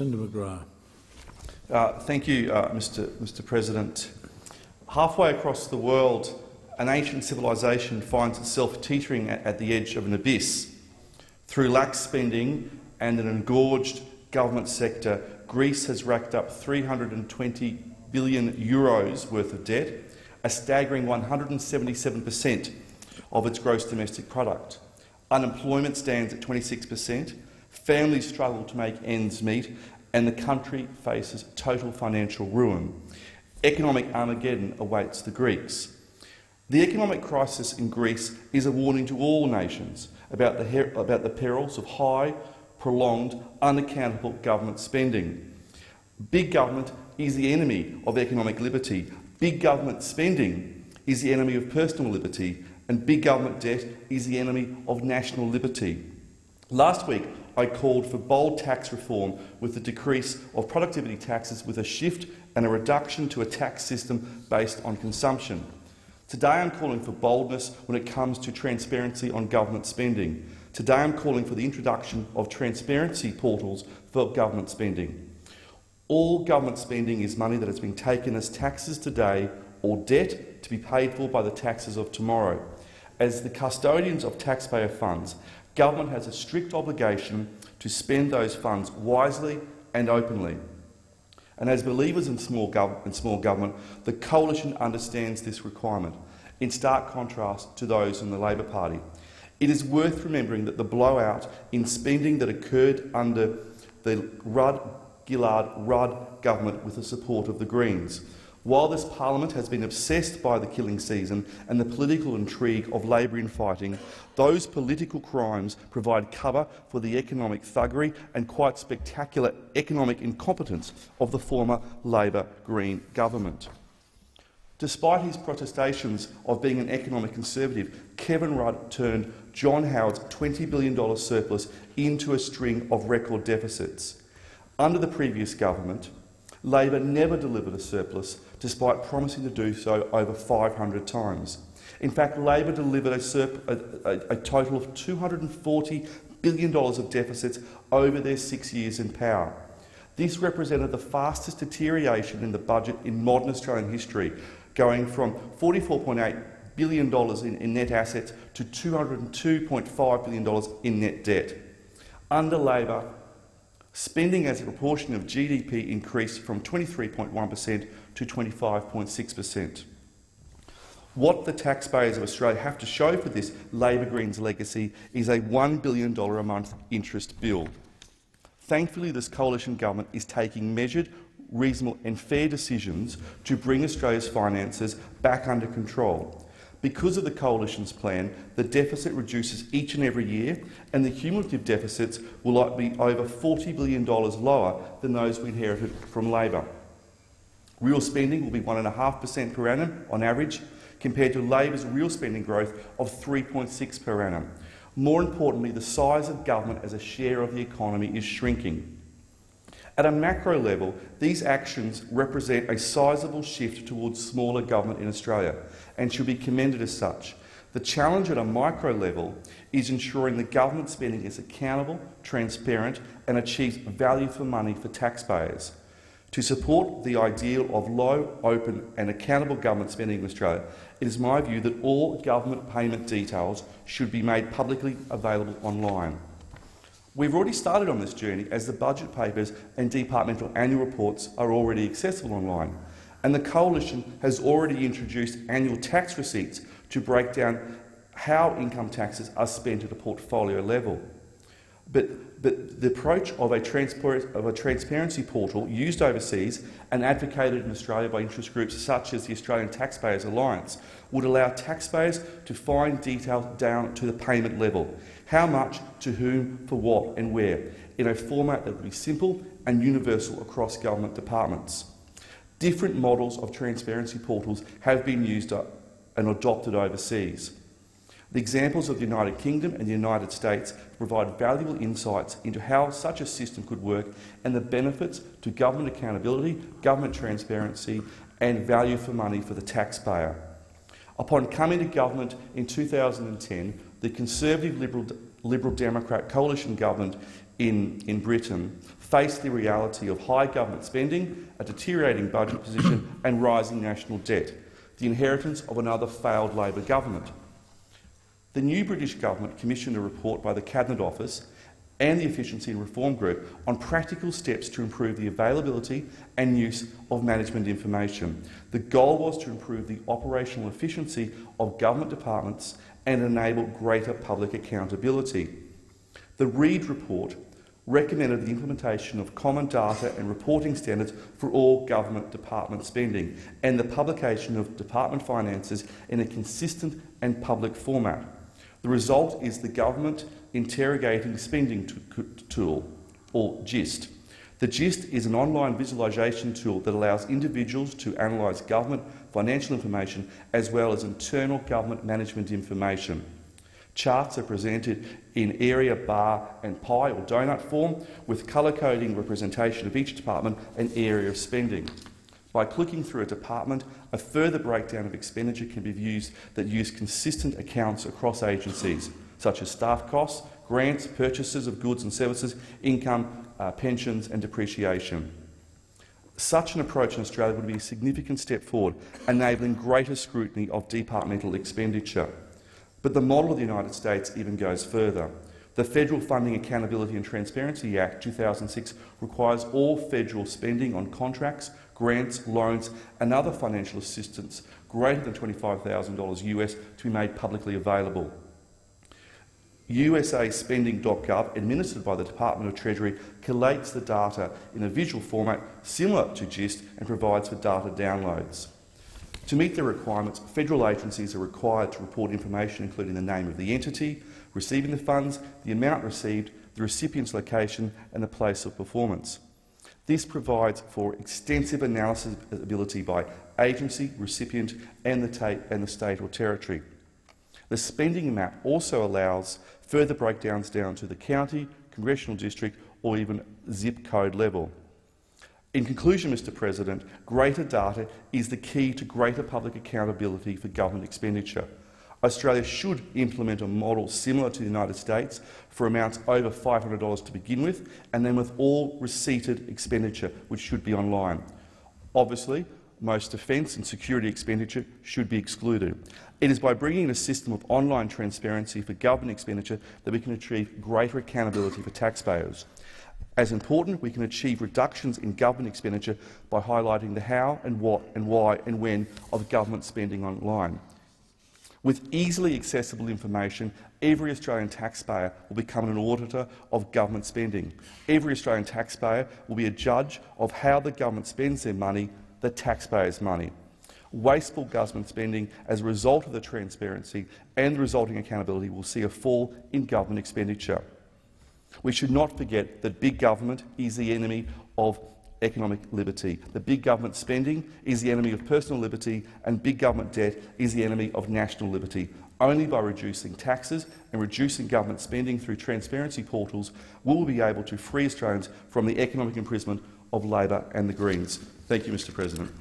Senator McGrath. Thank you, Mr. President. Halfway across the world, an ancient civilisation finds itself teetering at the edge of an abyss. Through lax spending and an engorged government sector, Greece has racked up €320 billion worth of debt, a staggering 177% of its gross domestic product. Unemployment stands at 26%, families struggle to make ends meet, and the country faces total financial ruin. Economic Armageddon awaits the Greeks. The economic crisis in Greece is a warning to all nations about the perils of high, prolonged, unaccountable government spending. Big government is the enemy of economic liberty. Big government spending is the enemy of personal liberty, and big government debt is the enemy of national liberty. Last week, I called for bold tax reform with the decrease of productivity taxes with a shift and a reduction to a tax system based on consumption. Today I'm calling for boldness when it comes to transparency on government spending. Today I'm calling for the introduction of transparency portals for government spending. All government spending is money that has been taken as taxes today or debt to be paid for by the taxes of tomorrow. As the custodians of taxpayer funds, government has a strict obligation to spend those funds wisely and openly. And as believers in small government, the Coalition understands this requirement, in stark contrast to those in the Labor Party. It is worth remembering that the blowout in spending that occurred under the Rudd government with the support of the Greens. While this parliament has been obsessed by the killing season and the political intrigue of Labor infighting, those political crimes provide cover for the economic thuggery and quite spectacular economic incompetence of the former Labor-Green government. Despite his protestations of being an economic conservative, Kevin Rudd turned John Howard's $20 billion surplus into a string of record deficits. Under the previous government, Labor never delivered a surplus, despite promising to do so over 500 times. In fact, Labor delivered a total of $240 billion of deficits over their 6 years in power. This represented the fastest deterioration in the budget in modern Australian history, going from $44.8 billion in net assets to $202.5 billion in net debt. Under Labor, spending as a proportion of GDP increased from 23.1% to 25.6%. What the taxpayers of Australia have to show for this Labor Greens legacy is a $1 billion a month interest bill. Thankfully, this coalition government is taking measured, reasonable and fair decisions to bring Australia's finances back under control. Because of the Coalition's plan, the deficit reduces each and every year, and the cumulative deficits will be over $40 billion lower than those we inherited from Labor. Real spending will be 1.5% per annum on average, compared to Labor's real spending growth of 3.6% per annum. More importantly, the size of government as a share of the economy is shrinking. At a macro level, these actions represent a sizable shift towards smaller government in Australia and should be commended as such. The challenge at a micro level is ensuring the government spending is accountable, transparent and achieves value for money for taxpayers. To support the ideal of low, open and accountable government spending in Australia, it is my view that all government payment details should be made publicly available online. We've already started on this journey, as the budget papers and departmental annual reports are already accessible online, and the Coalition has already introduced annual tax receipts to break down how income taxes are spent at a portfolio level. But the approach of a transparency portal used overseas and advocated in Australia by interest groups such as the Australian Taxpayers Alliance would allow taxpayers to find details down to the payment level. How much, to whom, for what and where, in a format that would be simple and universal across government departments. Different models of transparency portals have been used and adopted overseas. The examples of the United Kingdom and the United States provide valuable insights into how such a system could work and the benefits to government accountability, government transparency and value for money for the taxpayer. Upon coming to government in 2010, the Conservative Liberal Democrat coalition government in Britain face the reality of high government spending, a deteriorating budget position and rising national debt, the inheritance of another failed Labor government. The new British government commissioned a report by the Cabinet Office and the Efficiency and Reform Group on practical steps to improve the availability and use of management information. The goal was to improve the operational efficiency of government departments and enable greater public accountability. The Reid report recommended the implementation of common data and reporting standards for all government department spending and the publication of department finances in a consistent and public format. The result is the Government Interrogating Spending Tool, or GIST. The GIST is an online visualisation tool that allows individuals to analyse government financial information as well as internal government management information. Charts are presented in area, bar and pie or donut form with colour-coding representation of each department and area of spending. By clicking through a department, a further breakdown of expenditure can be used that use consistent accounts across agencies, such as staff costs, grants, purchases of goods and services, income, pensions and depreciation. Such an approach in Australia would be a significant step forward, enabling greater scrutiny of departmental expenditure. But the model of the United States even goes further. The Federal Funding Accountability and Transparency Act 2006 requires all federal spending on contracts, grants, loans and other financial assistance greater than $25,000 US to be made publicly available. USAspending.gov, administered by the Department of Treasury, collates the data in a visual format similar to GIST and provides for data downloads. To meet the requirements, federal agencies are required to report information including the name of the entity receiving the funds, the amount received, the recipient's location and the place of performance. This provides for extensive analysis ability by agency, recipient and the state or territory. The spending map also allows further breakdowns down to the county, congressional district or even zip code level. In conclusion, Mr President, greater data is the key to greater public accountability for government expenditure. Australia should implement a model similar to the United States for amounts over $500 to begin with, and then with all receipted expenditure, which should be online. Obviously, most defence and security expenditure should be excluded. It is by bringing a system of online transparency for government expenditure that we can achieve greater accountability for taxpayers. As important, we can achieve reductions in government expenditure by highlighting the how and what and why and when of government spending online. With easily accessible information, every Australian taxpayer will become an auditor of government spending. Every Australian taxpayer will be a judge of how the government spends their money, the taxpayers' money. Wasteful government spending as a result of the transparency and the resulting accountability will see a fall in government expenditure. We should not forget that big government is the enemy of economic liberty. The big government spending is the enemy of personal liberty, and big government debt is the enemy of national liberty. Only by reducing taxes and reducing government spending through transparency portals will we be able to free Australians from the economic imprisonment of Labor and the Greens. Thank you, Mr President.